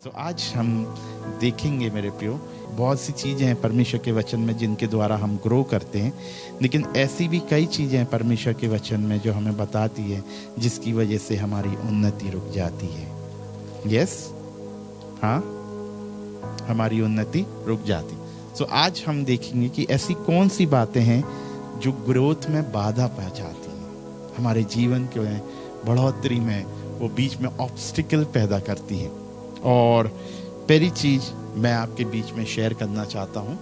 तो आज हम देखेंगे मेरे प्रियो, बहुत सी चीज़ें हैं परमेश्वर के वचन में जिनके द्वारा हम ग्रो करते हैं, लेकिन ऐसी भी कई चीज़ें हैं परमेश्वर के वचन में जो हमें बताती है जिसकी वजह से हमारी उन्नति रुक जाती है। यस, हाँ, हमारी उन्नति रुक जाती। तो आज हम देखेंगे कि ऐसी कौन सी बातें हैं जो ग्रोथ में बाधा पहुंचाती हैं, हमारे जीवन के बढ़ोतरी में वो बीच में ऑब्स्टिकल पैदा करती हैं। और पहली चीज़ मैं आपके बीच में शेयर करना चाहता हूँ,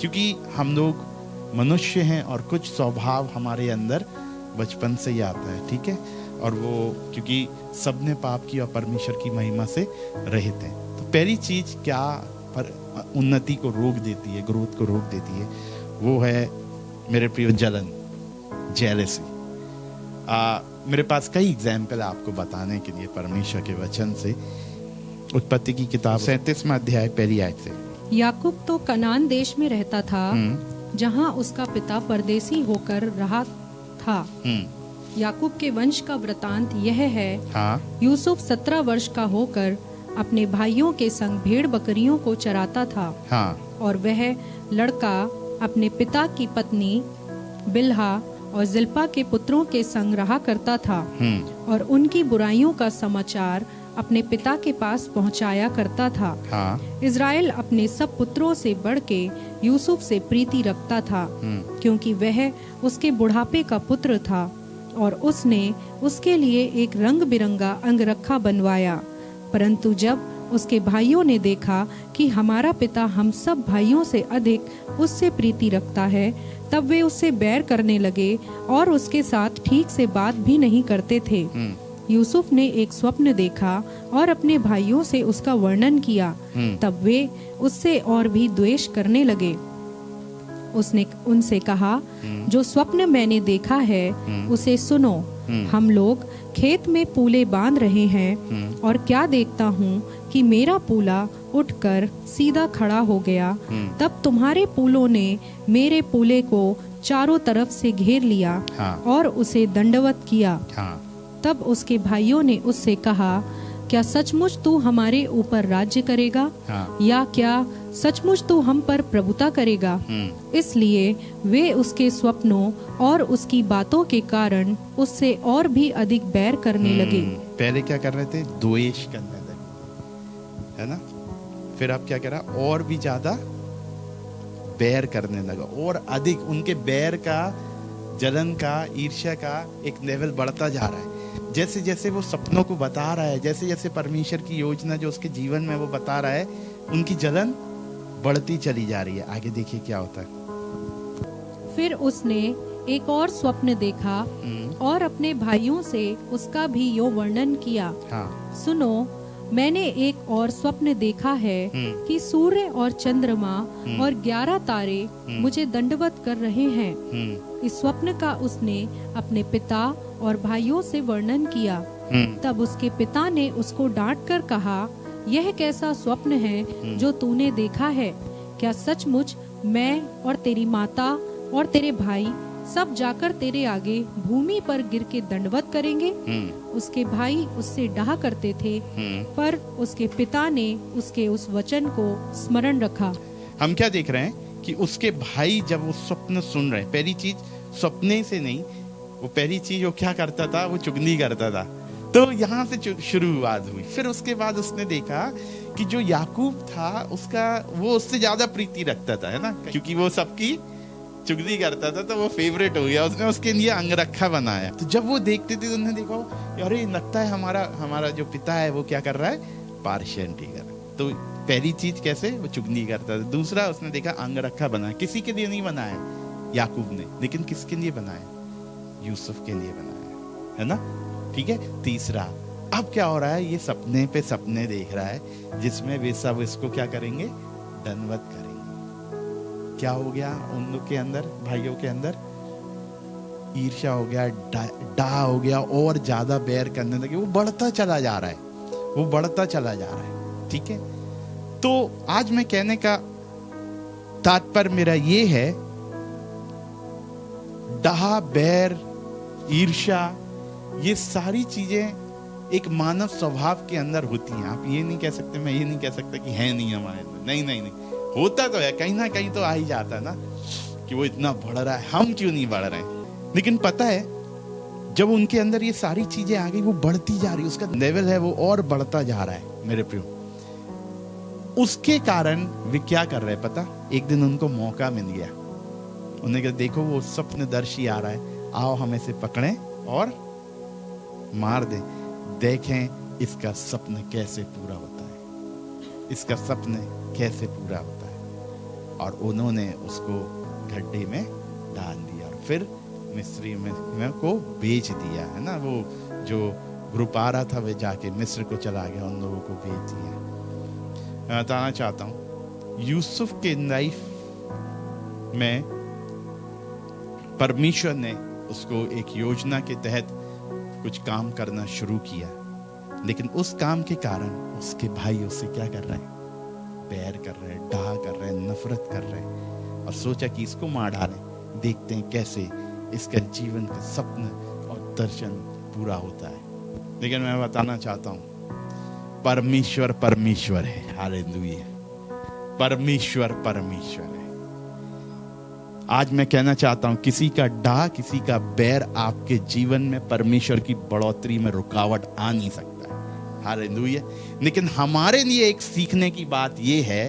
क्योंकि हम लोग मनुष्य हैं और कुछ स्वभाव हमारे अंदर बचपन से ही आता है, ठीक है, और वो क्योंकि सबने पाप किया और परमेश्वर की महिमा से रहित हैं। तो पहली चीज़ क्या पर उन्नति को रोक देती है, ग्रोथ को रोक देती है, वो है मेरे प्रिय जलन, जेलसी। मेरे पास कई एग्जाम्पल आपको बताने के लिए परमेश्वर के वचन से। उत्पत्ति की किताब 37वां अध्याय पहली आयत से। याकूब तो कनान देश में रहता था, जहाँ उसका पिता परदेसी होकर रहा था। याकूब के वंश का वृतांत यह है। हाँ। यूसुफ 17 वर्ष का होकर अपने भाइयों के संग भेड़ बकरियों को चराता था। हाँ। और वह लड़का अपने पिता की पत्नी बिल्हा और जिल्पा के पुत्रों के संग रहा करता था, और उनकी बुराइयों का समाचार अपने पिता के पास पहुंचाया करता था। हाँ। इज़राइल अपने सब पुत्रों से बढ़ के यूसुफ से प्रीति रखता था, क्योंकि वह उसके बुढ़ापे का पुत्र था, और उसने उसके लिए एक रंग बिरंगा अंगरखा बनवाया। परंतु जब उसके भाइयों ने देखा कि हमारा पिता हम सब भाइयों से अधिक उससे प्रीति रखता है, तब वे उससे बैर करने लगे और उसके साथ ठीक से बात भी नहीं करते थे। यूसुफ ने एक स्वप्न देखा और अपने भाइयों से उसका वर्णन किया। तब वे उससे और भी द्वेष करने लगे। उसने उनसे कहा, जो स्वप्न मैंने देखा है उसे सुनो। हम लोग खेत में पूले बांध रहे हैं, और क्या देखता हूँ कि मेरा पूला उठकर सीधा खड़ा हो गया। तब तुम्हारे पूलों ने मेरे पूले को चारों तरफ से घेर लिया। हाँ। और उसे दंडवत किया। हाँ। तब उसके भाइयों ने उससे कहा, क्या सचमुच तू हमारे ऊपर राज्य करेगा? हाँ। या क्या सचमुच तू हम पर प्रभुता करेगा? इसलिए वे उसके स्वप्नों और उसकी बातों के कारण उससे और भी अधिक बैर करने लगे। पहले क्या कर रहे थे? द्वेष करने लगे, है ना। फिर अब क्या करा? और भी ज्यादा बैर करने लगा, और अधिक उनके बैर का, जलन का, ईर्ष्या का एक लेवल बढ़ता जा रहा है। जैसे जैसे वो सपनों को बता रहा है, जैसे जैसे परमेश्वर की योजना जो उसके जीवन में वो बता रहा है, उनकी जलन बढ़ती चली जा रही है। आगे देखिए क्या होता है। फिर उसने एक और स्वप्न देखा और अपने भाइयों से उसका भी यो वर्णन किया। हाँ। सुनो, मैंने एक और स्वप्न देखा है कि सूर्य और चंद्रमा और 11 तारे मुझे दंडवत कर रहे हैं। इस स्वप्न का उसने अपने पिता और भाइयों से वर्णन किया। तब उसके पिता ने उसको डांट कर कहा, यह कैसा स्वप्न है जो तूने देखा है? क्या सचमुच मैं और तेरी माता और तेरे भाई सब जाकर तेरे आगे भूमि पर गिर के दंडवत करेंगे? उसके भाई उससे डाह करते थे, पर उसके पिता ने उसके उस वचन को स्मरण रखा। हम क्या देख रहे हैं कि उसके भाई जब वो स्वप्न सुन रहे हैं, पहली चीज सपने से नहीं, वो पहली चीज वो क्या करता था? वो चुगली करता था। तो यहाँ से शुरुआत हुई। फिर उसके बाद उसने देखा कि जो याकूब था उसका, वो उससे ज्यादा प्रीति रखता था, है ना, क्योंकि वो सबकी चुगली करता था, तो वो फेवरेट हो गया। उसने उसके लिए अंगरखा बनाया। तो जब वो देखते थे तो उन्होंने देखा, अरे लगता है हमारा जो पिता है वो क्या कर रहा है? पार्शियलिटी कर रहा है। तो पहली चीज कैसे? वो चुगली करता था। दूसरा उसने देखा अंगरखा बनाया। किसी के लिए नहीं बनाया याकूब ने, लेकिन किसके लिए बनाया? यूसुफ के लिए बनाया, है ना, ठीक है। तीसरा, अब क्या हो रहा है? ये सपने पे सपने देख रहा है जिसमें वे सब इसको क्या करेंगे? दंडवत करेंगे। क्या हो गया उन लोग के अंदर, भाइयों के अंदर? ईर्ष्या हो गया, डा हो गया, और ज्यादा बैर करने लगे। वो बढ़ता चला जा रहा है, वो बढ़ता चला जा रहा है, ठीक है। तो आज मैं कहने का तात्पर्य मेरा ये है, डाह, बैर, ईर्ष्या, ये सारी चीजें एक मानव स्वभाव के अंदर होती हैं। आप ये नहीं कह सकते, मैं ये नहीं कह सकता कि है नहीं हमारे अंदर, नहीं नहीं नहीं, होता तो है, कहीं ना कहीं तो आ ही जाता है ना कि वो इतना बढ़ रहा है, हम क्यों नहीं बढ़ रहे हैं। लेकिन पता है जब उनके अंदर ये सारी चीजें आ गई, वो बढ़ती जा रही, उसका लेवल है वो और बढ़ता जा रहा है मेरे प्रियो। उसके कारण वे क्या कर रहे हैं पता, एक दिन उनको मौका मिल गया, उन्हें कहा देखो वो स्वप्नदर्शी आ रहा है, आओ हम इसे पकड़ें और मार दें, देखें इसका सपना कैसे पूरा होता है, इसका सपना कैसे पूरा होता है। और उन्होंने उसको गड्ढे में डाल दिया और फिर मिस्री में को बेच दिया, है ना। वो जो ग्रुप आ रहा था वे जाके मिस्र को चला गया, उन लोगों को बेच दिया। मैं बताना चाहता हूँ यूसुफ के लाइफ में परमेश्वर ने उसको एक योजना के तहत कुछ काम करना शुरू किया, लेकिन उस काम के कारण उसके भाई उससे क्या कर रहे हैं, बैर कर रहे हैं, डाह कर रहे हैं, नफरत कर रहे हैं, और सोचा कि इसको मार डालें, देखते हैं कैसे इसका जीवन का सपना और दर्शन पूरा होता है। लेकिन मैं बताना चाहता हूं परमेश्वर परमेश्वर है, हालेलुया, परमेश्वर परमेश्वर है। आज मैं कहना चाहता हूं किसी का डाह, किसी का बैर आपके जीवन में परमेश्वर की बढ़ोतरी में रुकावट आ नहीं सकता है, हालेलुया। लेकिन हमारे लिए एक सीखने की बात यह है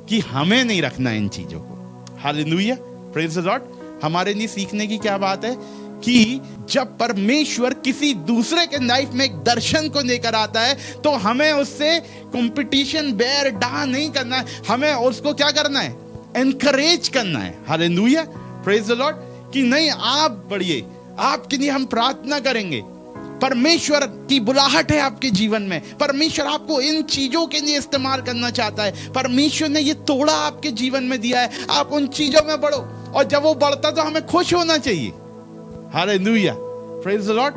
कि हमें नहीं रखना इन चीजों को, हालेलुया, प्रेज द लॉर्ड। हमारे लिए सीखने की क्या बात है कि जब परमेश्वर किसी दूसरे के लाइफ में एक दर्शन को लेकर आता है तो हमें उससे कंपटीशन, बैर, डाह नहीं करना है, हमें उसको क्या करना है, एनकरेज करना है, हालेलुया, प्रेज द लॉर्ड। कि नहीं आप बढ़िए, आपके लिए हम प्रार्थना करेंगे, परमेश्वर की बुलाहट है आपके जीवन में, परमेश्वर आपको इन चीजों के लिए इस्तेमाल करना चाहता है, परमेश्वर ने ये तोड़ा आपके जीवन में दिया है, आप उन चीजों में बढ़ो, और जब वो बढ़ता तो हमें खुश होना चाहिए, हालेलुया, प्रेज द लॉर्ड।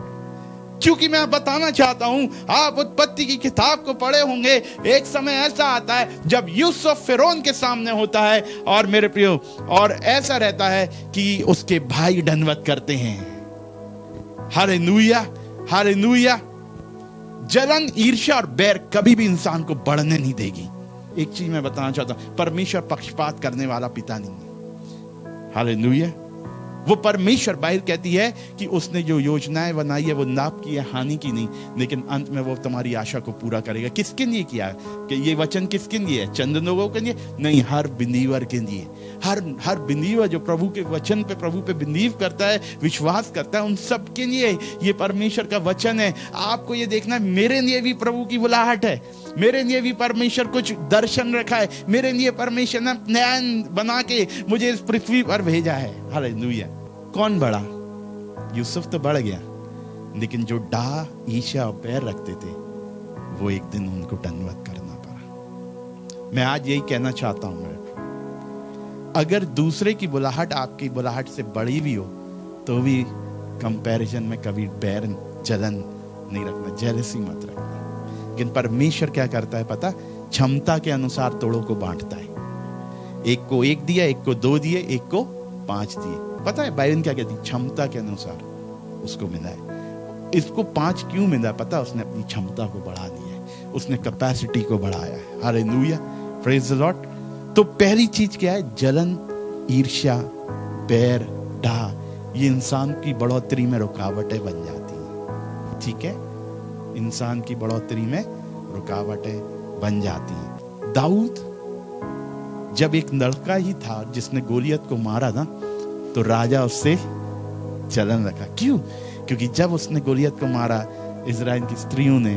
क्योंकि मैं बताना चाहता हूं, आप उत्पत्ति की किताब को पढ़े होंगे, एक समय ऐसा आता है जब यूसुफ फिरौन के सामने होता है, और मेरे प्रियो, और ऐसा रहता है कि उसके भाई दंडवत करते हैं, हालेलुया, हालेलुया। जलन, ईर्ष्या और बैर कभी भी इंसान को बढ़ने नहीं देगी। एक चीज मैं बताना चाहता हूं, परमेश्वर पक्षपात करने वाला पिता नहीं है, हालेलुया। वो परमेश्वर, बाइबल कहती है कि उसने जो योजनाएं बनाई है वो लाभ की है, हानि की नहीं, लेकिन अंत में वो तुम्हारी आशा को पूरा करेगा। किसके लिए किया कि ये वचन किसके लिए है, चंद लोगों के लिए नहीं, हर बिलीवर के लिए, हर बिलीवर जो प्रभु के वचन पे, प्रभु पे बिलीव करता है, विश्वास करता है, उन सब के लिए ये परमेश्वर का वचन है। आपको ये देखना है, मेरे लिए भी प्रभु की बुलाहट है, मेरे लिए भी परमेश्वर कुछ दर्शन रखा है, मेरे लिए परमेश्वर ने प्लान बना के मुझे इस पृथ्वी पर भेजा है, हालेलुया। कौन बढ़ा? यूसुफ तो बढ़ गया, लेकिन जो डाह, ईर्ष्या और बैर रखते थे वो एक दिन उनको दंडवत करना पड़ा। मैं आज यही कहना चाहता हूं, अगर दूसरे की बुलाहट आपकी बुलाहट से बड़ी भी हो तो भी कंपैरिजन में कभी बैर, जलन नहीं रखना, जेलसी मत रखना। लेकिन परमेश्वर क्या करता है पता, क्षमता के अनुसार तोड़ों को बांटता है, एक को 1 दिया, एक को 2 दिए, एक को 5 दिए। पता है बाइबल क्या कहती, क्षमता के अनुसार उसको मिला है। इसको 5 क्यों मिला पता, उसने अपनी क्षमता को बढ़ा दिया है, उसने कैपेसिटी को बढ़ाया है, हालेलुया, प्रेज द लॉर्ड। तो पहली चीज क्या है, जलन, ईर्ष्या, बैर, डाह, ये इंसान की बढ़ोतरी में रुकावटें बन जाती हैं, ठीक है, इंसान की बढ़ोतरी में रुकावटें बन जाती हैं। दाऊद जब एक लड़का ही था जिसने गोलियत को मारा ना, तो राजा उससे जलन रखा। क्यों? क्योंकि जब उसने गोलियत को मारा, इजराइल की स्त्रियों ने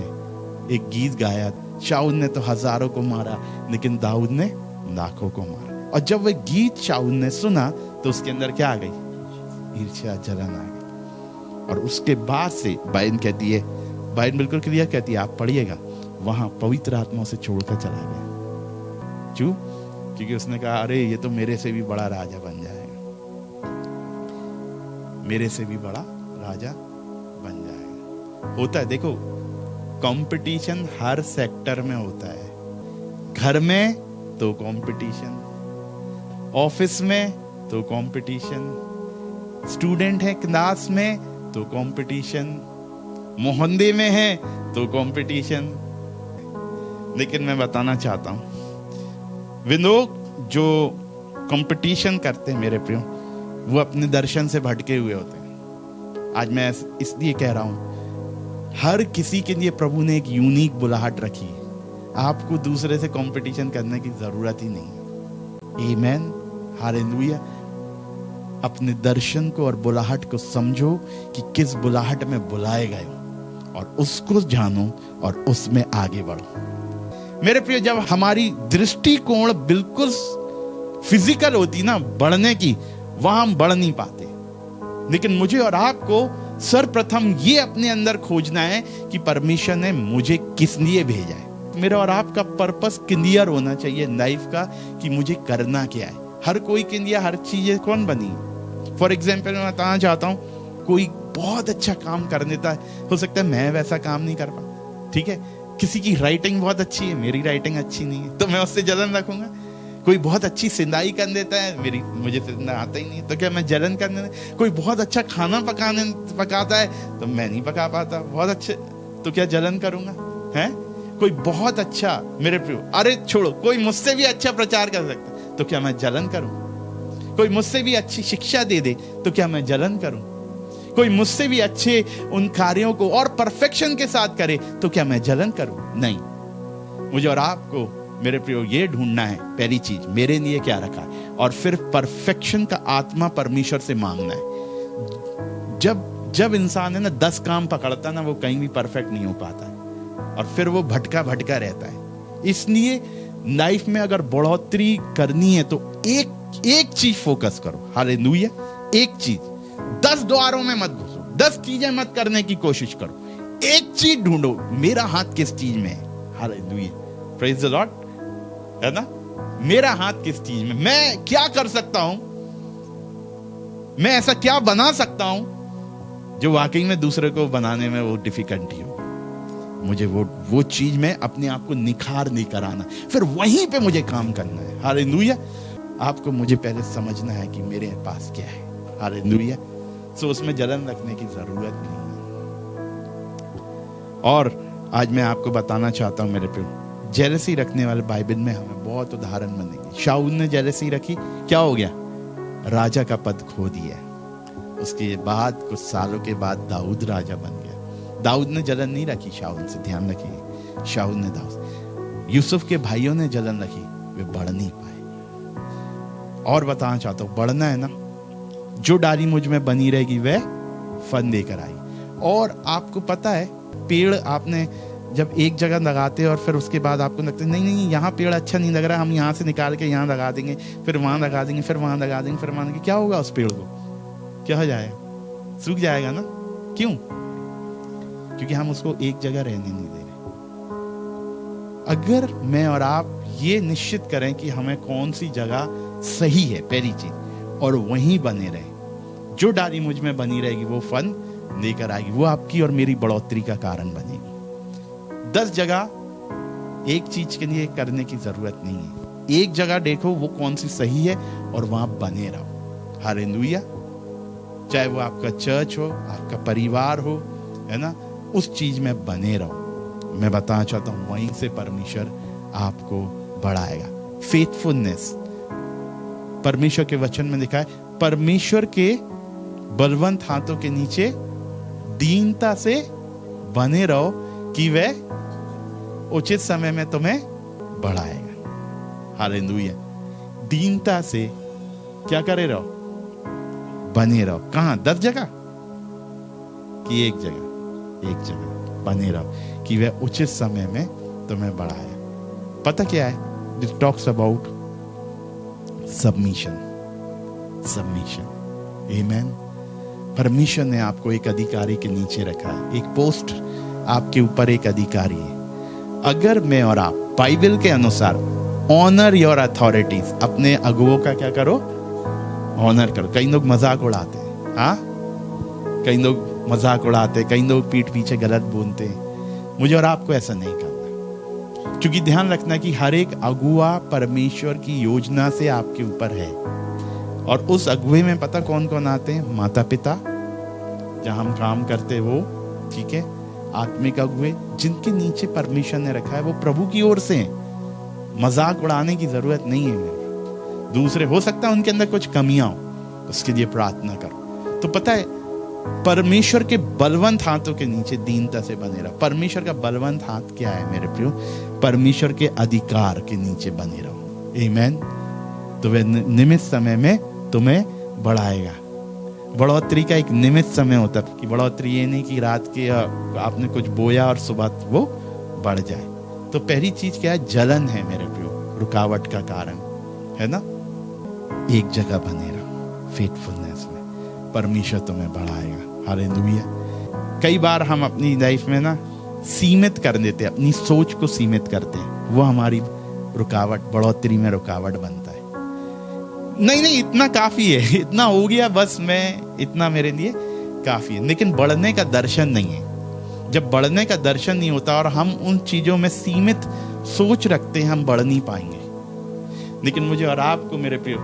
एक गीत गाया, शाऊल ने तो हजारों को मारा लेकिन दाऊद ने लाखों को मारा। और जब वह गीत शाऊल ने सुना तो उसके अंदर क्या आ गई, ईर्ष्या, जलन आ गई। और उसके बाद से बाइबल कहती है, बाइबल बिल्कुल क्लियर कहती है, आप पढ़िएगा, वहां पवित्र आत्मा से छोड़कर चला गया। क्यों? क्योंकि उसने कहा अरे ये तो मेरे से भी बड़ा राजा बन जाएगा, मेरे से भी बड़ा राजा बन जाएगा। होता है, देखो कंपटीशन हर सेक्टर में होता है, घर में तो कंपटीशन, ऑफिस में तो कंपटीशन, स्टूडेंट है क्लास में तो कंपटीशन, मोहल्ले में है तो कंपटीशन। लेकिन मैं बताना चाहता हूं, वे लोग जो कंपटीशन करते हैं मेरे प्रियो, वो अपने दर्शन से भटके हुए होते हैं। आज मैं इसलिए कह रहा हूं, हर किसी के लिए प्रभु ने एक यूनिक बुलाहट रखी है। आपको दूसरे से कंपटीशन करने की जरूरत ही नहीं है। आमेन, हालेलुया। अपने दर्शन को और बुलाहट को समझो कि किस बुलाहट में बुलाए गए हो, और उसको जानो और उसमें आगे बढ़ो। मेरे प्रिय, जब हमारी दृष्टिकोण बिल्कुल फिजिकल होती ना बढ़ने की, वहां हम बढ़ नहीं पाते। लेकिन मुझे और आपको सर्वप्रथम ये अपने अंदर खोजना है कि परमेश्वर ने मुझे किस लिए भेजा है। मेरा और आपका पर्पस क्लियर होना चाहिए लाइफ का, कि मुझे करना क्या है। हर कोई के लिए हर चीजें कौन बनी। फॉर एग्जाम्पल मैं बताना चाहता हूँ, कोई बहुत अच्छा काम कर देता है, हो सकता है मैं वैसा काम नहीं कर पा, ठीक है। किसी की राइटिंग बहुत अच्छी है, मेरी राइटिंग अच्छी नहीं है, तो मैं उससे जलन रखूंगा। कोई बहुत अच्छी सिंदाई कर देता है, मुझे सिंदा आता ही नहीं, तो क्या मैं जलन करने। कोई बहुत अच्छा खाना पकाता है, तो मैं नहीं पका पाता बहुत अच्छे, तो क्या जलन करूंगा, है। कोई बहुत अच्छा, मेरे प्रियो, अरे छोड़ो, कोई मुझसे भी अच्छा प्रचार कर सकता है, तो क्या मैं जलन करूं। कोई मुझसे भी अच्छी शिक्षा दे दे, तो क्या मैं जलन करूं। कोई मुझसे भी अच्छे उन कार्यों को और परफेक्शन के साथ करे, तो क्या मैं जलन करूं। नहीं, मुझे और आपको मेरे प्रियो ये ढूंढना है, पहली चीज मेरे लिए क्या रखा है, और फिर परफेक्शन का आत्मा परमेश्वर से मांगना है। जब इंसान है ना 10 काम पकड़ता ना, वो कहीं भी परफेक्ट नहीं हो पाता है, और फिर वो भटका रहता है। इसलिए लाइफ में अगर बढ़ोतरी करनी है तो एक चीज फोकस करो। हालेलुया। एक चीज, 10 द्वारों में मत घुसो, 10 चीजें मत करने की कोशिश करो। एक चीज ढूंढो, मेरा हाथ किस चीज में है। हालेलुया, प्रेज द लॉर्ड, है ना। मेरा हाथ किस चीज में, मैं क्या कर सकता हूं, मैं ऐसा क्या बना सकता हूं जो वाकई में दूसरे को बनाने में वो डिफिकल्टी हो। मुझे वो चीज में अपने आप को निखार नहीं कराना, फिर वहीं पे मुझे काम करना है। हालेलुया। आपको मुझे पहले समझना है कि मेरे पास क्या है। हालेलुया। सो उसमें जलन रखने की जरूरत नहीं है। और आज मैं आपको बताना चाहता हूं मेरे प्रियो, जेलसी रखने वाले बाइबल में हमें बहुत उदाहरण मिलेंगे। शाऊल ने जेलसी रखी, क्या हो गया, राजा का पद खो दिया। उसके बाद कुछ सालों के बाद दाऊद राजा बन गया। दाऊद ने जलन नहीं रखी शाऊल से, ध्यान रखिए। शाऊल ने दाऊद, यूसुफ के भाइयों ने जलन रखी, वे बढ़ नहीं पाए। और बताना चाहता हूं, बढ़ना है ना, जो डाली मुझ में बनी रहेगी वह फल देकर आई। और आपको पता है, पेड़ आपने जब एक जगह लगाते और फिर उसके बाद आपको लगता है नहीं यहाँ पेड़ अच्छा नहीं लग रहा, हम यहाँ से निकाल के यहाँ लगा देंगे, फिर वहां लगा देंगे, फिर वहां लगा देंगे, फिर वहां, क्या होगा उस पेड़ को, क्या हो जाएगा, सूख जाएगा ना। क्यों? क्योंकि हम उसको एक जगह रहने नहीं दे रहे। अगर मैं और आप ये निश्चित करें कि हमें कौन सी जगह सही है, पहली चीज, और वहीं बने रहे, जो डाली मुझ में बनी रहेगी वो फल लेकर आएगी, वो आपकी और मेरी बढ़ोतरी का कारण बनेगी। 10 जगह एक चीज के लिए करने की जरूरत नहीं है। एक जगह देखो वो कौन सी सही है और वहां बने रहो। हालेलुया। चाहे वो आपका चर्च हो, आपका परिवार हो, है ना, उस चीज में बने रहो। मैं बताना चाहता हूं, वहीं से परमेश्वर आपको बढ़ाएगा। फेथफुलनेस, परमेश्वर के वचन में लिखा है, परमेश्वर के बलवंत हाथों के नीचे दीनता से बने रहो कि वह उचित समय में तुम्हें बढ़ाएगा। हालेलुया। दीनता से क्या करे रहो, बने रहो। कहां? 10 जगह कि एक जगह? एक जगह बने रहो कि वह उचित समय में तुम्हें बढ़ाए। पता क्या है? This talks about submission. Submission. Amen. परमेश्वर ने आपको एक अधिकारी के नीचे रखा है, एक पोस्ट आपके ऊपर एक अधिकारी है। अगर मैं और आप बाइबल के अनुसार ऑनर योर अथॉरिटीज, अपने अगुओं का क्या करो, ऑनर करो। कई लोग मजाक उड़ाते हैं, हाँ, कई लोग मजाक उड़ाते, कई लोग पीठ पीछे गलत बोलते हैं। मुझे और आपको ऐसा नहीं करना, क्योंकि ध्यान रखना कि हर एक अगुआ परमेश्वर की योजना से आपके ऊपर है। और उस अगुए में पता कौन कौन आते हैं? माता पिता, जहां हम काम करते वो, ठीक है, आत्मिक अगुवे जिनके नीचे परमेश्वर ने रखा है वो प्रभु की ओर से हैं। मजाक उड़ाने की जरूरत नहीं है मेरे। दूसरे हो सकता है उनके अंदर कुछ कमियां हो, उसके लिए प्रार्थना करो। तो पता है परमेश्वर के बलवंत हाथों के नीचे दीनता से बने रहो। परमेश्वर का बलवंत हाथ क्या है मेरे प्रियो? परमेश्वर के अधिकार के नीचे बने रहो। आमीन। तो वह निमित्त समय में तुम्हें बढ़ाएगा। बढ़ोतरी का एक निमित्त समय होता है कि बढ़ोतरी ये नहीं कि रात के आपने कुछ बोया और सुबह वो बढ़ जाए। तो पहली चीज क्या है? जलन है मेरे प्रियो, रुकावट का कारण है ना। एक जगह बने रहो फेथफुलनेस में, परमेश्वर तुम्हें बढ़ाएगा। हालेलुया। कई बार हम अपनी लाइफ में ना सीमित कर देते हैं, अपनी सोच को सीमित करते हैं, वो हमारी रुकावट, बढ़ोतरी में रुकावट बनता है। नहीं इतना काफी है, इतना हो गया बस, मैं इतना मेरे लिए काफी है। लेकिन बढ़ने का दर्शन नहीं है। जब बढ़ने का दर्शन नहीं होता और हम उन चीजों में सीमित सोच रखते हैं, हम बढ़ नहीं पाएंगे। लेकिन मुझे और आपको मेरे प्रियो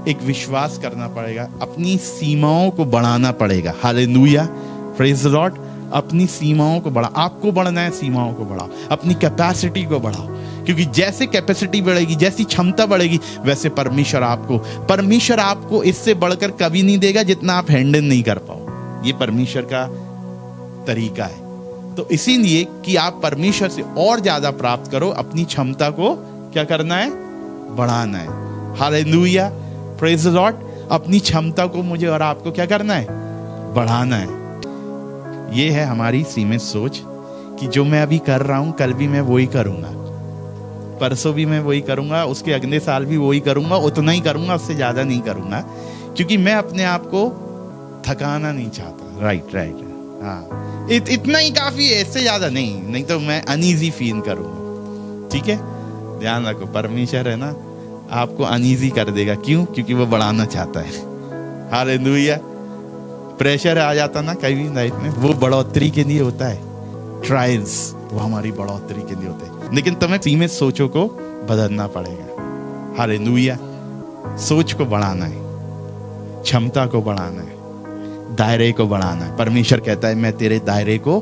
एक विश्वास करना पड़ेगा, अपनी सीमाओं को बढ़ाना पड़ेगा। Hallelujah, praise the Lord. अपनी सीमाओं को बढ़ा, आपको बढ़ना है, सीमाओं को बढ़ाओ, अपनी कैपेसिटी को बढ़ाओ। क्योंकि जैसे कैपेसिटी बढ़ेगी, जैसी क्षमता बढ़ेगी, वैसे परमेश्वर आपको इससे बढ़कर कभी नहीं देगा जितना आप हैंडल नहीं कर पाओ। ये परमेश्वर का तरीका है। तो इसीलिए कि आप परमेश्वर से और ज्यादा प्राप्त करो, अपनी क्षमता को क्या करना है? बढ़ाना है। Hallelujah, praise the Lord. अपनी क्षमता को मुझे और आपको क्या करना है? बढ़ाना है। ये है हमारी सीमित सोच कि जो मैं अभी कर रहा हूं कल भी मैं वही करूंगा, परसों भी मैं वही करूंगा, उसके अगले साल भी वही करूंगा, उतना ही करूंगा, उससे ज्यादा नहीं करूंगा, क्योंकि मैं अपने आप को थकाना नहीं चाहता। राइट। हाँ, इतना ही काफी है, इससे ज्यादा नहीं तो मैं अनईजी फील करूंगा। ठीक है, ध्यान रखो, परमेश्वर है ना आपको अनईजी कर देगा। क्यों? क्योंकि वो बढ़ाना चाहता है। हालेलुया। प्रेशर आ जाता ना कभी लाइफ में, वो बढ़ोतरी के लिए होता है। ट्रायल्स वो हमारी बढ़ोतरी के लिए होते हैं। लेकिन तुम्हें सीमित सोचों को बदलना पड़ेगा। हालेलुया। सोच को बढ़ाना है, क्षमता को बढ़ाना है, दायरे को बढ़ाना है। परमेश्वर कहता है मैं तेरे दायरे को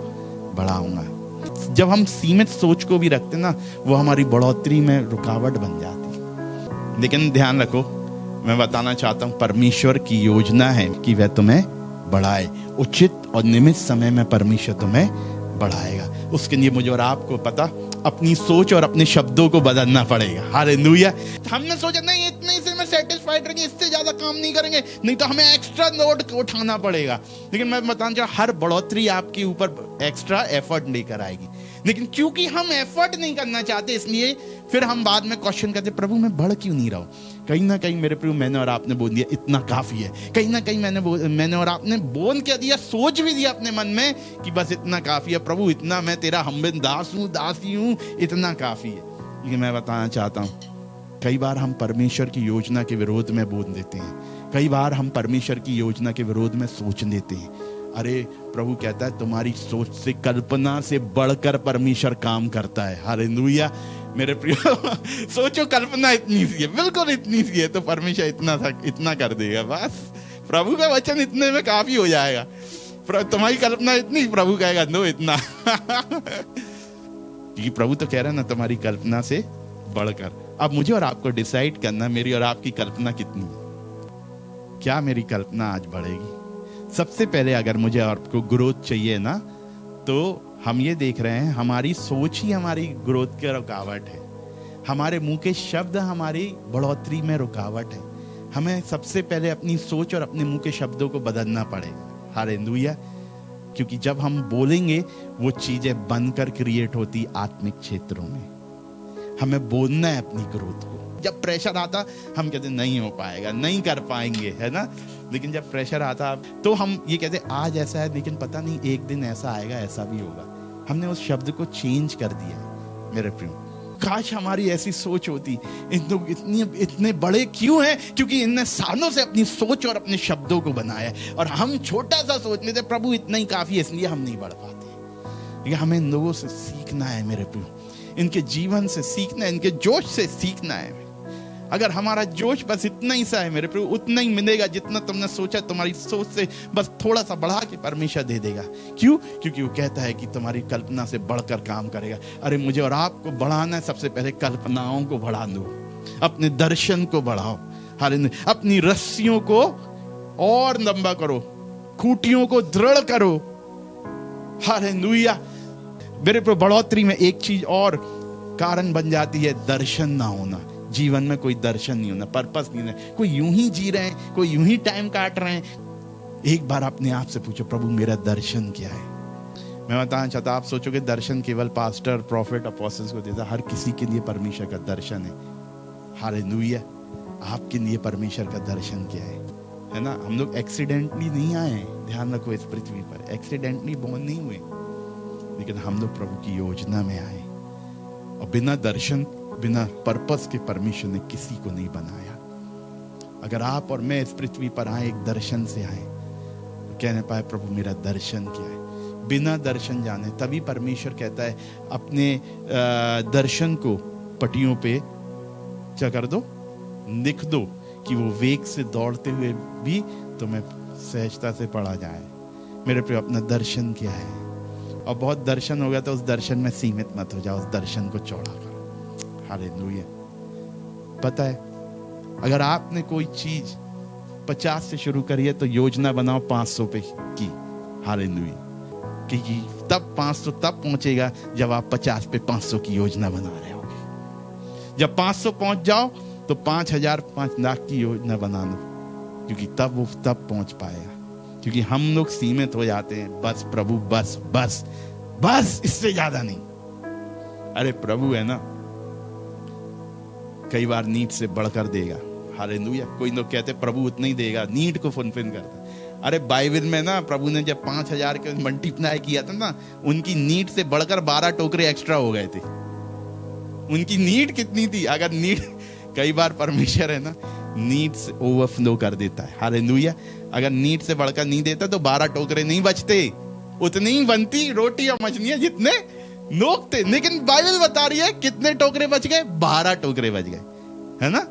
बढ़ाऊंगा। जब हम सीमित सोच को भी रखते ना, वो हमारी बढ़ोतरी में रुकावट बन जाती है। लेकिन ध्यान रखो, मैं बताना चाहता हूं, परमेश्वर की योजना है कि वह तुम्हें बढ़ाए। उचित और निमित्त समय में परमेश्वर तुम्हें बढ़ाएगा। उसके लिए मुझे और आपको पता, अपनी सोच और अपने शब्दों को बदलना पड़ेगा। हालेलुया। हमने सोचा नहीं इतने से मैं सेटिस्फाइड रहेंगे, इससे ज्यादा काम नहीं करेंगे, नहीं तो हमें एक्स्ट्रा लोड उठाना पड़ेगा। लेकिन मैं बताना चाहूँ, हर बढ़ोतरी आपके ऊपर एक्स्ट्रा एफर्ट लेकर आएगी। लेकिन क्योंकि हम एफर्ट नहीं करना चाहते, इसलिए फिर हम बाद में क्वेश्चन करते, प्रभु मैं बढ़ क्यों नहीं रहा हूं? कहीं ना कहीं मेरे प्रभु मैंने और आपने बोल दिया इतना काफी है। कहीं ना कहीं मैंने और आपने बोल क्या दिया, सोच भी दिया अपने मन में कि बस इतना काफी है प्रभु, इतना मैं तेरा हमबिन दास हूं, दासी हूं, इतना काफी है। लेकिन मैं बताना चाहता हूं, कई बार हम परमेश्वर की योजना के विरोध में बोल देते हैं। कई बार हम परमेश्वर की योजना के विरोध में सोच लेते हैं। अरे प्रभु कहता है तुम्हारी सोच से, कल्पना से बढ़कर परमेश्वर काम करता है। हालेलुया मेरे प्रिय। सोचो कल्पना इतनी सी है, बिल्कुल इतनी सी है, तो परमेश्वर इतना कर देगा। बस प्रभु का वचन इतने में काफी हो जाएगा। तुम्हारी कल्पना इतनी, प्रभु कहेगा नो इतना। क्योंकि प्रभु तो कह रहा है ना तुम्हारी कल्पना से बढ़कर। अब मुझे और आपको डिसाइड करना, मेरी और आपकी कल्पना कितनी है। क्या मेरी कल्पना आज बढ़ेगी? सबसे पहले अगर मुझे आपको ग्रोथ चाहिए ना, तो हम ये देख रहे हैं हमारी सोच ही हमारी ग्रोथ की रुकावट है। हमारे मुंह के शब्द हमारी बढ़ोतरी में रुकावट है। हमें सबसे पहले अपनी सोच और अपने मुंह के शब्दों को बदलना पड़ेगा। हालेलुया। क्योंकि जब हम बोलेंगे वो चीजें बनकर क्रिएट होती आत्मिक क्षेत्रों में। हमें बोलना है अपनी ग्रोथ को। जब प्रेशर आता हम कहते नहीं हो पाएगा, नहीं कर पाएंगे, है ना। लेकिन जब प्रेशर आता तो हम ये कहते आज ऐसा है, लेकिन पता नहीं एक दिन ऐसा आएगा, ऐसा भी होगा। हमने उस शब्द को चेंज कर दिया है मेरे प्रियो। काश हमारी ऐसी सोच होती। इन लोग इतने बड़े क्यों हैं? क्योंकि इनने सालों से अपनी सोच और अपने शब्दों को बनाया है, और हम छोटा सा सोच लेते प्रभु इतना ही काफी है, इसलिए हम नहीं बढ़ पाते। हमें इन लोगों से सीखना है मेरे प्रियो, इनके जीवन से सीखना है, इनके जोश से सीखना है। अगर हमारा जोश बस इतना ही सा है मेरे प्रभु, उतना ही मिलेगा जितना तुमने सोचा, तुम्हारी सोच से बस थोड़ा सा बढ़ा के परमेश्वर दे देगा। क्यों? क्योंकि वो कहता है कि तुम्हारी कल्पना से बढ़कर काम करेगा। अरे मुझे और आपको बढ़ाना है, सबसे पहले कल्पनाओं को बढ़ा दो, अपने दर्शन को बढ़ाओ, अपनी रस्सियों को और लंबा करो, खूंटियों को दृढ़ करो। हालेलुया। मेरे प्रभु, बढ़ोतरी में एक चीज और कारण बन जाती है, दर्शन ना होना। जीवन में कोई दर्शन नहीं होना, पर्पस नहीं है, कोई यूं ही जी रहे हैं, कोई यूं ही टाइम काट रहे हैं। एक बार अपने आप से पूछो, प्रभु मेरा दर्शन क्या है? मैं बताना चाहता, आप सोचोगे दर्शन केवल पास्टर, प्रॉफिट, अपोस्टल्स को देता, हर किसी के लिए परमेश्वर का दर्शन है। हालेलुया। आपके लिए परमेश्वर का दर्शन क्या है ना? हम लोग एक्सीडेंटली नहीं आए हैं, ध्यान रखो, इस पृथ्वी पर एक्सीडेंटली बॉर्न नहीं हुए, लेकिन हम लोग प्रभु की योजना में आए। और बिना दर्शन, बिना पर्पस के परमेश्वर ने किसी को नहीं बनाया। अगर आप और मैं इस पृथ्वी पर आए एक दर्शन से आए, तो कहने पाए प्रभु मेरा दर्शन क्या है। बिना दर्शन जाने, तभी परमेश्वर कहता है अपने दर्शन को पटियों पे क्या कर दो, लिख दो, कि वो वेग से दौड़ते हुए भी तुम्हें सहजता से पढ़ा जाए। मेरे प्रिय, अपना दर्शन क्या है? और बहुत दर्शन हो गया तो उस दर्शन में सीमित मत हो जाओ, उस दर्शन को चौड़ा करो। हालेलुया। पता है, अगर आपने कोई चीज 50 से शुरू करी है तो योजना बनाओ 500 पे की। हालेलुया। कि तब 500 तब पहुंचेगा जब आप 50 पे 500 की योजना बना रहे होगे। जब 500 पहुंच जाओ तो 5000, 5 लाख की योजना बना लो, क्योंकि तब वो तब पहुंच पाएगा। क्योंकि हम लोग सीमित हो जाते हैं, बस प्रभु, बस बस बस, इससे ज्यादा नहीं। अरे प्रभु है ना, कई बार नीड से बढ़कर देगा। हालेलुया। कोई लोग कहते प्रभु उतना ही देगा, नीड को फुलफिल करता। अरे बाइबल में ना प्रभु ने जब 5000 के मल्टीप्लाई किया था ना, उनकी नीड से बढ़कर 12 टोकरे एक्स्ट्रा हो गए थे। उनकी नीड कितनी थी? अगर नीड, कई बार परमेश्वर है ना नीड से ओवरफ्लो कर देता है। हालेलुया। अगर नीड से बढ़कर नहीं देता तो 12 टोकरे नहीं बचते, उतनी ही बनती रोटी और मछलियां जितने लोग थे। लेकिन बाइबल बता रही है कितने टोकरे बच गए? 12 टोकरे बच गए, है ना?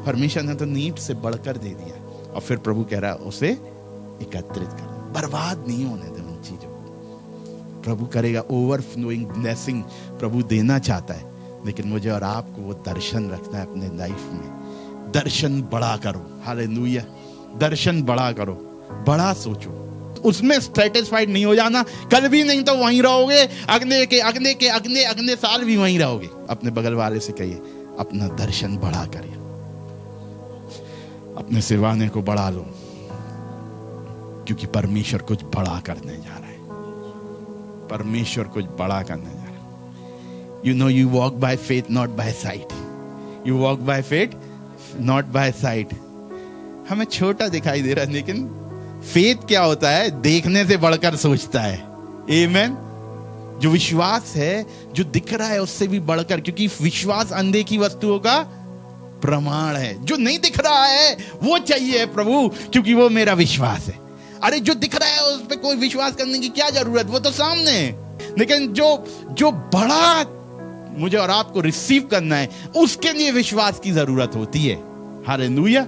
परमेश्वर ने तो नीड से बढ़कर दे दिया। और फिर प्रभु कह रहा है उसे एकत्रित कर, बर्बाद नहीं होने दे उन चीजों को। प्रभु करेगा ओवरफ्लोइंग ब्लेसिंग, प्रभु देना चाहता है। लेकिन मुझे और आपको वो दर्शन रखना है अपने लाइफ में। दर्शन बड़ा करो। हालेलुया। दर्शन बड़ा करो, बड़ा सोचो, उसमें सेटिस्फाइड नहीं हो जाना। कल भी नहीं तो वहीं रहोगे, अगले साल भी वहीं रहोगे। अपने बगल वाले से कहिए अपना दर्शन बड़ा करिए, अपने सिरवाने को बढ़ा लो, क्योंकि परमेश्वर कुछ बड़ा करने जा रहा है। परमेश्वर कुछ बड़ा करने जा रहा है। You know, you walk by faith not by sight. You walk by faith not by sight. हमें छोटा दिखाई दे रहा है, लेकिन फेथ क्या होता है? देखने से बढ़कर सोचता है। आमीन। जो विश्वास है, जो दिख रहा है उससे भी बढ़कर, क्योंकि विश्वास अनदेखी वस्तुओं का प्रमाण है। जो नहीं दिख रहा है वो चाहिए प्रभु, क्योंकि वो मेरा विश्वास है। अरे जो दिख रहा है उस पर कोई विश्वास करने की क्या जरूरत, वो तो सामने है। लेकिन जो बड़ा मुझे और आपको रिसीव करना है, उसके लिए विश्वास की जरूरत होती है। हालेलुया।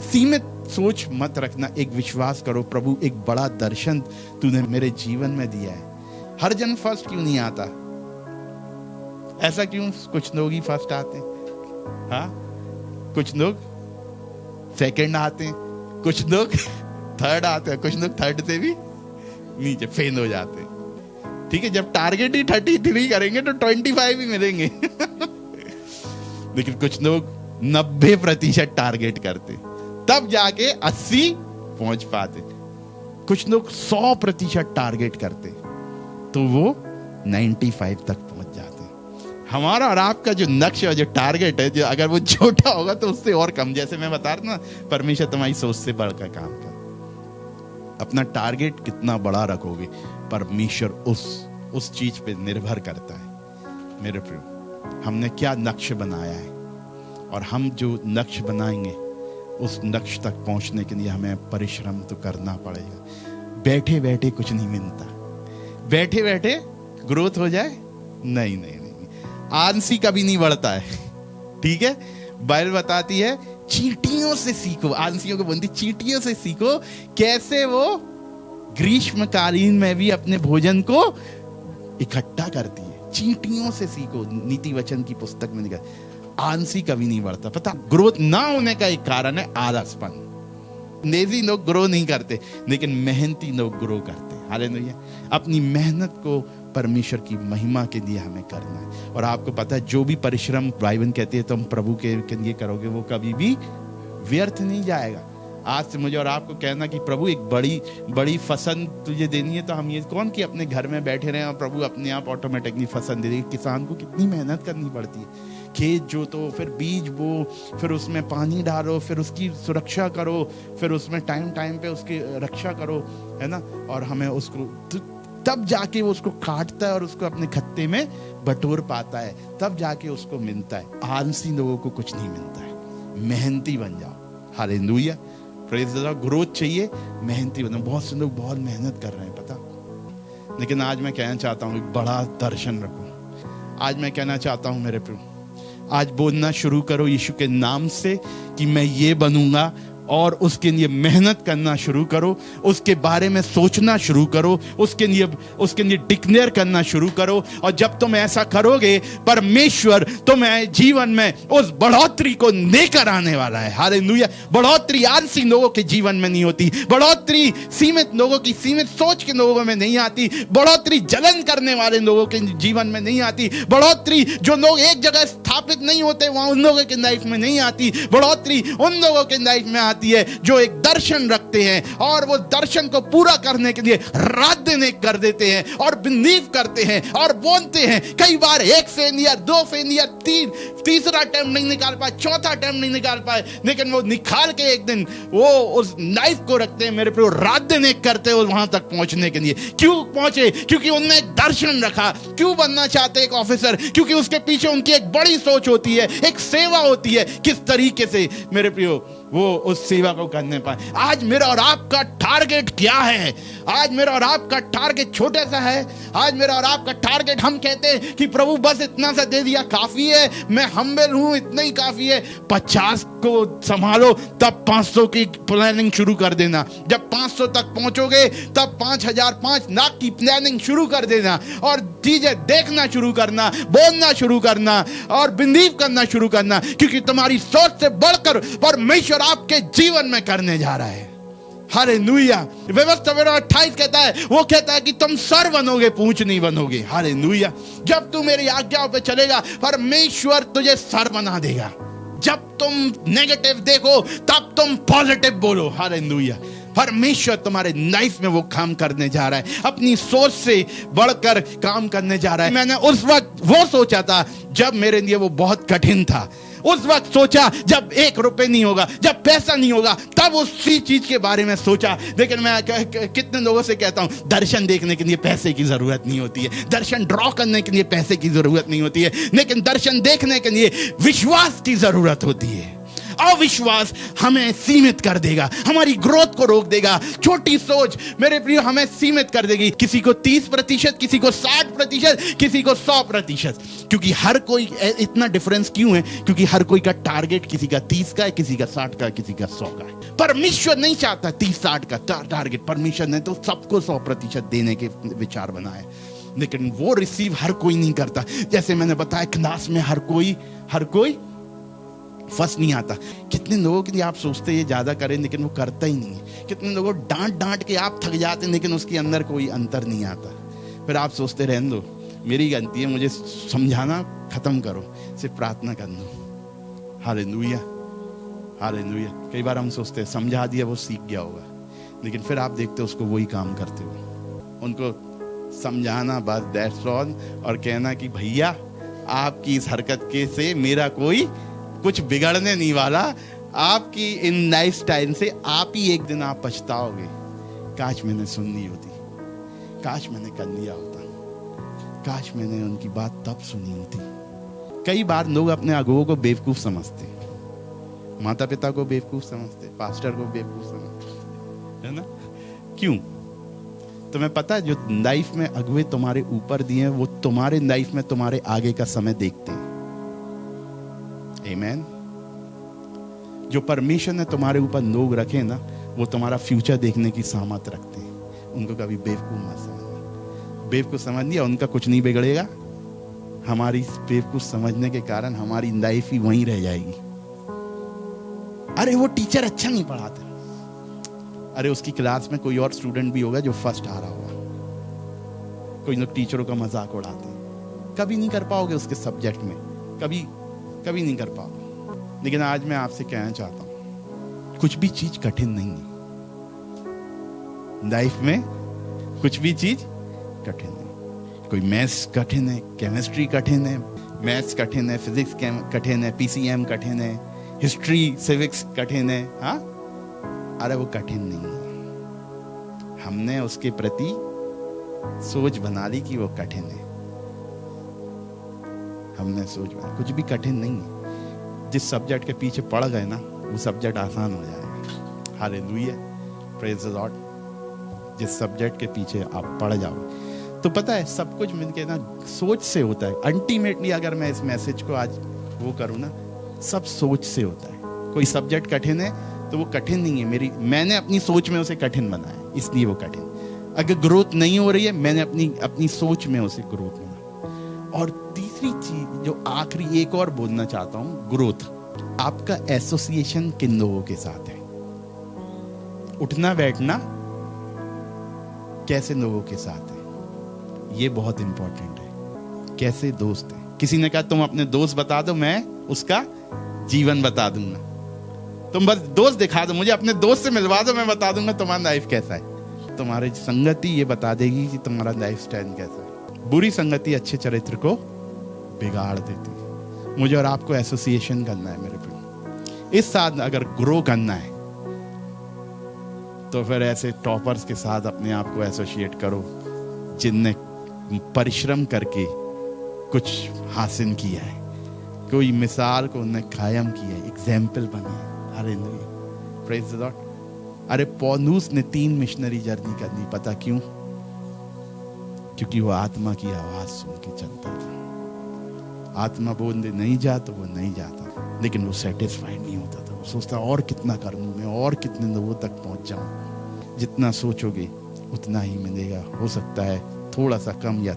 सीमित सोच मत रखना, एक विश्वास करो, प्रभु एक बड़ा दर्शन तूने मेरे जीवन में दिया है। हर जन फर्स्ट क्यों नहीं आता? ऐसा क्यों? कुछ लोग ही फर्स्ट आते हैं, हाँ, कुछ लोग सेकंड आते हैं, कुछ लोग थर्ड आते हैं, कुछ लोग थर्ड से भी नीचे फेल हो जाते हैं। ठीक है, जब टारगेट ही 33 करेंगे तो 25 ही मिलेंगे। लेकिन कुछ लोग 90% टारगेट करते, तब जाके 80 पहुंच पाते। कुछ लोग 100% टारगेट करते, तो वो 95 तक पहुंच जाते। हमारा और आपका जो लक्ष्य और जो टारगेट है, जो अगर वो छोटा होगा तो उससे और कम, जैसे मैं बता रहा ना, परमेश्वर तुम्हारी सोच से बढ़कर काम कर। अपना टारगेट कितना बड़ा रखोगे, परमेश्वर उस चीज पे निर्भर करता है। मेरे प्रियो, हमने क्या लक्ष्य बनाया है, और हम जो लक्ष्य बनाएंगे उस लक्ष्य तक पहुंचने के लिए हमें परिश्रम तो करना पड़ेगा। बैठे बैठे कुछ नहीं मिलता। बैठे बैठे ग्रोथ हो जाए, नहीं। आलसी कभी नहीं बढ़ता है। ठीक है, बाइबल बताती है चींटियों से सीखो, आलसियों को बोलती चींटियों से सीखो कैसे वो ग्रीष्मकालीन में भी अपने भोजन को इकट्ठा करती है। चींटियों से सीखो, नीति वचन की पुस्तक में लिखा। आलसी कभी नहीं बढ़ता। पता, ग्रोथ ना होने का एक कारण है आलसपन। लेजी लोग ग्रो नहीं करते, लेकिन मेहनती लोग ग्रो करते हैं। हालेलुया। अपनी मेहनत को परमेश्वर की महिमा के लिए हमें करना है। और आपको पता है जो भी परिश्रम बाइबल कहती है तुम प्रभु के लिए करोगे, वो कभी भी व्यर्थ नहीं जाएगा। आज से मुझे और आपको कहना कि प्रभु एक बड़ी फसल तुझे देनी है, तो हम ये कौन कि अपने घर में बैठे रहे और प्रभु अपने आप ऑटोमेटिकली फसल दे देगी। किसान को कितनी मेहनत करनी पड़ती है। खेत जोतो, फिर बीज बो, फिर उसमें पानी डालो, फिर उसकी सुरक्षा करो, फिर उसमें टाइम पे उसकी रक्षा करो, है ना। और हमें उसको तब जाके वो उसको काटता है और उसको अपने खत्ते में बटोर पाता है, तब जाके उसको मिलता है। आलसी लोगों को कुछ नहीं मिलता है। मेहनती बन जाओ। Hallelujah, praise the Lord. Growth चाहिए, मेहनती बनो। बहुत से लोग बहुत मेहनत कर रहे हैं, पता। लेकिन आज मैं कहना चाहता हूँ एक बड़ा दर्शन रखो। आज मैं कहना चाहता हूँ मेरे प्रभु, आज बोलना शुरू करो यीशु के नाम से कि मैं ये बनूंगा, और उसके लिए मेहनत करना शुरू करो, उसके बारे में सोचना शुरू करो, उसके लिए डिक्लेयर करना शुरू करो। और जब तुम ऐसा करोगे, परमेश्वर तुम्हें जीवन में उस बढ़ोतरी को लेकर आने वाला है। हालेलुया। बढ़ोतरी आलसी लोगों के जीवन में नहीं होती। बढ़ोतरी सीमित लोगों की, सीमित सोच के लोगों में नहीं आती। बढ़ोतरी जलन करने वाले लोगों के जीवन में नहीं आती। बढ़ोतरी जो लोग एक जगह स्थापित नहीं होते, वहां उन लोगों के लाइफ में नहीं आती। बढ़ोतरी उन लोगों के लाइफ में आती है जो एक दर्शन रखते हैं और वो दर्शन को पूरा करने के लिए रात दिन एक कर देते हैं और बिलीव करते हैं और बोलते हैं। कई बार एक फेलियर, दो फेलियर, तीसरा अटेम्प्ट नहीं निकाल पाए, चौथा अटेम्प्ट नहीं निकाल पाए, लेकिन वो निकाल के एक दिन वो उस लाइफ को रखते हैं मेरे पे, रात दिन एक करते हैं वहां तक पहुंचने के लिए। क्यों पहुंचे? क्योंकि उन्होंने एक दर्शन रखा। क्यों बनना चाहते एक ऑफिसर? क्योंकि उसके पीछे उनकी एक बड़ी सोच होती है, एक सेवा होती है। किस तरीके से मेरे प्रियो वो उस सेवा को करने पाए। आज मेरा और आपका टारगेट क्या है? आज मेरा और आपका टारगेट छोटा सा है। आज मेरा और आपका टारगेट, हम कहते हैं कि प्रभु बस इतना सा दे दिया काफी है, मैं हम्बल हूं, इतना ही काफी है। 50 को संभालो, तब 500 की प्लानिंग शुरू कर देना। जब 500 तक पहुंचोगे तब 5000, 5 लाख की प्लानिंग शुरू कर देना और चीजें देखना शुरू करना, बोलना शुरू करना और बिलीव करना शुरू करना, क्योंकि तुम्हारी सोच से बढ़कर परमेश्वर आपके जीवन में करने जा रहा है। हालेलुया। व्यवस्था 28 कहता है, वो कहता है कि तुम सर बनोगे, पूंछ नहीं बनोगे। हालेलुया। जब तू मेरी आज्ञाओं पे चलेगा, परमेश्वर तुझे सर बना देगा। जब तुम नेगेटिव देखो तब तुम पॉजिटिव बोलो। हालेलुया। परमेश्वर तुम्हारे लाइफ में वो काम करने जा रहा है, अपनी सोच से बढ़कर काम करने जा रहा है। मैंने उस वक्त वो सोचा था जब मेरे लिए वो बहुत कठिन था। उस वक्त सोचा जब 1 रुपए नहीं होगा, जब पैसा नहीं होगा, तब उसी चीज के बारे में सोचा। लेकिन मैं कितने लोगों से कहता हूं, दर्शन देखने के लिए पैसे की जरूरत नहीं होती है, दर्शन ड्रॉ करने के लिए पैसे की जरूरत नहीं होती है, लेकिन दर्शन देखने के लिए विश्वास की जरूरत होती है। अविश्वास हमें सीमित कर देगा, हमारी ग्रोथ को रोक देगा। छोटी सोच मेरे प्रिय हमें सीमित कर देगी। किसी को 30%, किसी को 60%, किसी को 100%। क्योंकि हर कोई, इतना डिफरेंस क्यों है? क्योंकि हर कोई का टारगेट किसी का 30 का है, किसी का 60 का, किसी का 100 का है। परमेश्वर नहीं चाहता 30-60 का टारगेट। परमेश्वर ने तो सबको 100% देने के विचार बनाए, लेकिन वो रिसीव हर कोई नहीं करता। जैसे मैंने बताया, क्लास में हर कोई फर्स्ट नहीं आता। कितने लोगों के लिए आप सोचते हैं ये ज्यादा करें, लेकिन वो करता ही नहीं है। कितने लोगों को डांट के आप थक जाते हैं, लेकिन उसके अंदर कोई अंतर नहीं आता। फिर आप सोचते रहने दो, मेरी गलती है, मुझे समझाना खत्म करो, सिर्फ प्रार्थना कर लो। Hallelujah, hallelujah. कई बार हम सोचते हैं समझा दिया, वो सीख गया होगा, लेकिन फिर आप देखते हो उसको वही काम करते हो। उनको समझाना बस, दैट्स ऑल, और कहना कि भैया आपकी इस हरकत के से मेरा कोई कुछ बिगड़ने नहीं वाला। आपकी इन लाइफ स्टाइल से आप ही एक दिन आप पछताओगे। काश मैंने सुन ली होती, काश मैंने कर लिया होता, काश मैंने उनकी बात तब सुनी होती। कई बार लोग अपने अगुओं को बेवकूफ समझते, माता पिता को बेवकूफ समझते, पास्टर को बेवकूफ समझते, है ना? क्यों? तुम्हें पता है, जो लाइफ में अगुए तुम्हारे ऊपर दिए हैं, वो तुम्हारे लाइफ में तुम्हारे आगे का समय देखते हैं। आमेन। जो परमेश्वर ने तुम्हारे ऊपर लोग रखे ना, वो तुम्हारा फ्यूचर देखने की सामर्थ रखते हैं। उनको कभी बेवकूफ़ मत समझना। बेवकूफ़ समझ लिया, उनका कुछ नहीं बिगड़ेगा। हमारी बेवकूफ़ समझने के कारण हमारी लाइफ ही वहीं रह जाएगी। अरे वो टीचर अच्छा नहीं पढ़ाता, अरे उसकी क्लास में कोई और स्टूडेंट भी होगा जो फर्स्ट आ रहा होगा। कोई लोग टीचरों का मजाक उड़ाते हैं, कभी नहीं कर पाओगे उसके सब्जेक्ट में, कभी नहीं कर पाओगे। लेकिन आज मैं आपसे कहना चाहता हूं, कुछ भी चीज कठिन नहीं है लाइफ में। कुछ भी चीज कठिन नहीं। कोई मैथ्स कठिन है, केमिस्ट्री कठिन है, मैथ्स कठिन है, फिजिक्स कठिन है, पीसीएम कठिन है, हिस्ट्री सिविक्स कठिन है। हाँ, अरे वो कठिन नहीं है। हमने उसके प्रति सोच बना ली कि वो कठिन है। हमने सोच बना, कुछ भी कठिन नहीं है। जिस सब्जेक्ट के पीछे पड़ गए ना, वो सब्जेक्ट आसान हो जाएगा। Hallelujah, praise the Lord. जिस सब्जेक्ट के पीछे आप पड़ जाओगे, तो पता है सब कुछ मिलके ना सोच से होता है। अल्टीमेटली अगर मैं इस मैसेज को आज वो करूँ ना, सब सोच से होता है। कोई सब्जेक्ट कठिन है तो वो कठिन नहीं है, मैंने अपनी सोच में उसे कठिन बनाया, इसलिए वो कठिन। अगर ग्रोथ नहीं हो रही है, मैंने अपनी सोच में उसे ग्रोथ बनाया। और तीसरी चीज जो आखिरी एक और बोलना चाहता हूं, ग्रोथ। आपका एसोसिएशन किन लोगों के साथ है? उठना बैठना कैसे लोगों के साथ है, ये बहुत इंपॉर्टेंट है। कैसे दोस्त है? किसी ने कहा तुम अपने दोस्त बता दो, मैं उसका जीवन बता दूंगा। तुम बस दोस्त दिखा दो, मुझे अपने दोस्त से मिलवा दो, मैं बता दूंगा तुम्हारा लाइफ कैसा है। तुम्हारी संगति ये बता देगी कि तुम्हारा लाइफ स्टाइल कैसा है। बुरी संगति अच्छे चरित्र को बिगाड़ देती है। मुझे और आपको एसोसिएशन करना है मेरे पे। इस साल अगर ग्रो करना है तो फिर ऐसे टॉपर्स के साथ अपने आप को एसोसिएट करो, जिनने परिश्रम करके कुछ हासिल किया है, कोई मिसाल को उन्हें कायम किया है, एग्जाम्पल बने। Hallelujah, praise the Lord. अरे पौलुस ने 3 मिशनरी जर्नी करनी, पता क्यों? क्योंकि वो आत्मा की आवाज सुन के चलता था। आत्मा बोलने नहीं जा तो वो नहीं जाता, लेकिन वो सेटिस्फाइड नहीं होता था। वो सोचता और कितना करूं मैं, और कितने लोगों तक पहुंच जाऊं। जितना सोचोगे उतना ही मिलेगा। हो सकता है थोड़ा सा कम या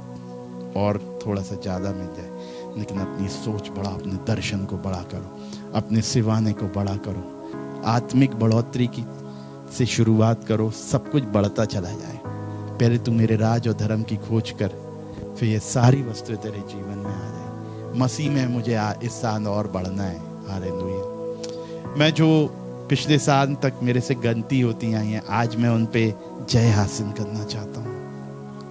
और थोड़ा सा ज्यादा मिल जाए, लेकिन अपनी सोच बड़ा, अपने दर्शन को बड़ा करो, अपने सिवाने को बड़ा करो। आत्मिक बढ़ोतरी की से शुरुआत करो, सब कुछ बढ़ता चला जाए। पहले तू मेरे राज और धर्म की खोज कर, फिर ये सारी वस्तुएं तेरे जीवन में आ जाए। मसीह में मुझे इस साल और बढ़ना है। हालेलुया। मैं जो पिछले साल तक मेरे से गलती होती आई हैं, आज मैं उन पे जय हासिल करना चाहता हूँ।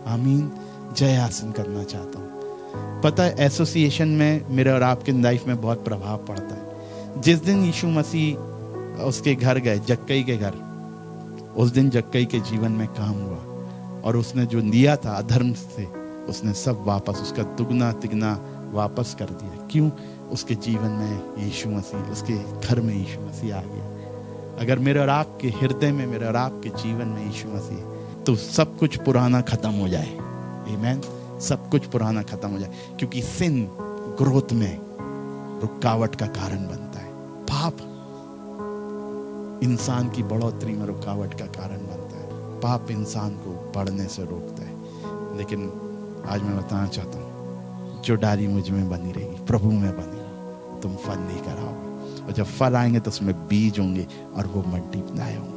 आमीन, जय हासिल करना चाहता हूँ। पता है एसोसिएशन में मेरे और आपके लाइफ में बहुत प्रभाव पड़ता है। जिस दिन यीशु मसीह उसके घर गए, जक्कई के घर, उस दिन जक्कई के जीवन में काम हुआ, और उसने जो लिया था अधर्म से, उसने सब वापस, उसका दुगना तिगना वापस कर दिया। क्यों? उसके जीवन में यीशु मसीह, उसके घर में यीशु मसीह आ गया। अगर मेरे और आपके हृदय में, मेरे और आपके जीवन में यीशु मसीह, तो सब कुछ पुराना खत्म हो जाए। आमीन, सब कुछ पुराना खत्म हो जाए। क्योंकि सिन ग्रोथ में रुकावट का कारण बनता है। पाप इंसान की बढ़ोतरी में रुकावट का कारण बनता है। पाप इंसान को बढ़ने से रोकता है। लेकिन आज मैं बताना चाहता हूँ, जो डाली मुझ में बनी रहेगी, प्रभु में बनी रहो, तुम फल नहीं कराओगे। और जब फल आएंगे तो उसमें बीज होंगे और वो मल्टीप्लाई होंगे।